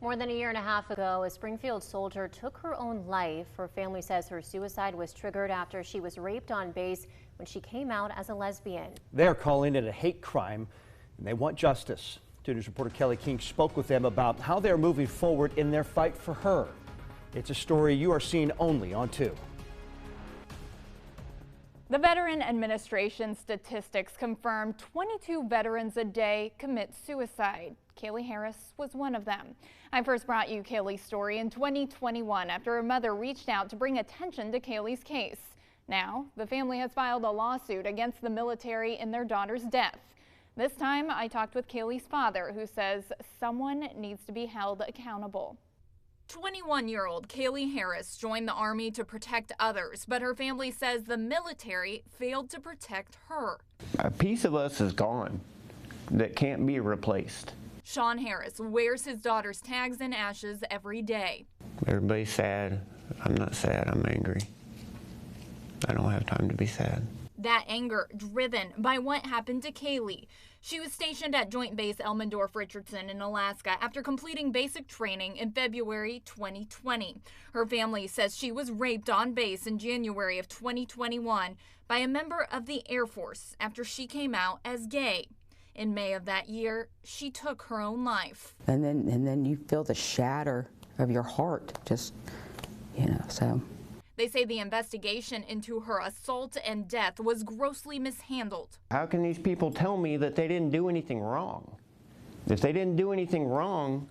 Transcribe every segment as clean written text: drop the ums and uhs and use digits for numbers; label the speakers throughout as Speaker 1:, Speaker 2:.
Speaker 1: More than a year and a half ago, a Springfield soldier took her own life. Her family says her suicide was triggered after she was raped on base when she came out as a lesbian.
Speaker 2: They're calling it a hate crime, and they want justice. 2 News reporter Kelly King spoke with them about how they're moving forward in their fight for her. It's a story you are seeing only on 2.
Speaker 3: The Veteran Administration statistics confirm 22 veterans a day commit suicide. Kaylee Harris was one of them. I first brought you Kaylee's story in 2021 after her mother reached out to bring attention to Kaylee's case. Now, the family has filed a lawsuit against the military in their daughter's death. This time, I talked with Kaylee's father, who says someone needs to be held accountable. 21-year-old Kaylee Harris joined the Army to protect others, but her family says the military failed to protect her.
Speaker 4: A piece of us is gone that can't be replaced.
Speaker 3: Sean Harris wears his daughter's tags and ashes every day.
Speaker 4: Everybody's sad. I'm not sad, I'm angry. I don't have time to be sad.
Speaker 3: That anger driven by what happened to Kaylee. She was stationed at Joint Base Elmendorf-Richardson in Alaska after completing basic training in February 2020. Her family says she was raped on base in January of 2021 by a member of the Air Force after she came out as gay. In May of that year, she took her own life.
Speaker 5: And then you feel the shatter of your heart, just, so.
Speaker 3: They say the investigation into her assault and death was grossly mishandled.
Speaker 4: How can these people tell me that they didn't do anything wrong? If they didn't do anything wrong,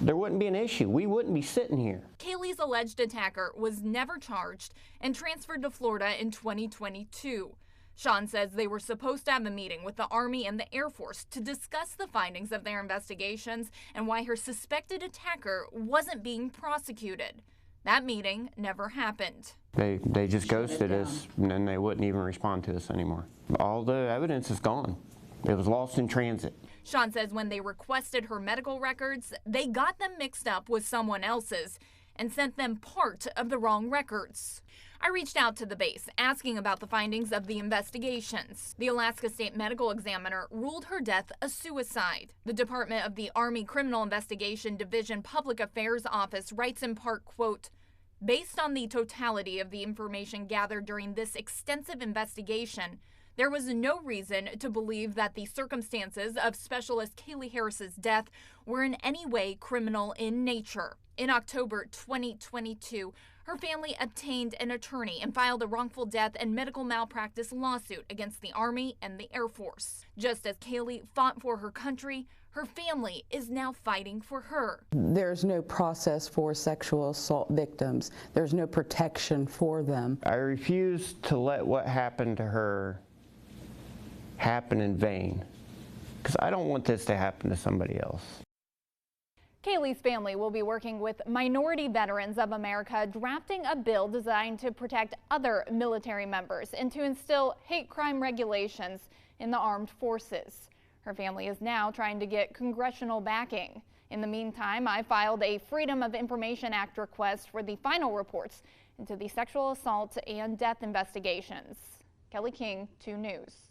Speaker 4: there wouldn't be an issue. We wouldn't be sitting here.
Speaker 3: Kaylee's alleged attacker was never charged and transferred to Florida in 2022. Sean says they were supposed to have a meeting with the Army and the Air Force to discuss the findings of their investigations and why her suspected attacker wasn't being prosecuted. That meeting never happened.
Speaker 4: They just ghosted us, and then they wouldn't even respond to us anymore. All the evidence is gone. It was lost in transit.
Speaker 3: Sean says when they requested her medical records, they got them mixed up with someone else's and sent them part of the wrong records. I reached out to the base asking about the findings of the investigations. The Alaska State Medical Examiner ruled her death a suicide. The Department of the Army Criminal Investigation Division Public Affairs Office writes in part, quote, "Based on the totality of the information gathered during this extensive investigation, there was no reason to believe that the circumstances of Specialist Kaylee Harris's death were in any way criminal in nature." In October 2022, her family obtained an attorney and filed a wrongful death and medical malpractice lawsuit against the Army and the Air Force. Just as Kaylee fought for her country, her family is now fighting for her.
Speaker 5: There's no process for sexual assault victims. There's no protection for them.
Speaker 4: I refuse to let what happened to her happen in vain, because I don't want this to happen to somebody else.
Speaker 3: Kaylee's family will be working with Minority Veterans of America, drafting a bill designed to protect other military members and to instill hate crime regulations in the armed forces. Her family is now trying to get congressional backing. In the meantime, I filed a Freedom of Information Act request for the final reports into the sexual assault and death investigations. Kelly King, 2 News.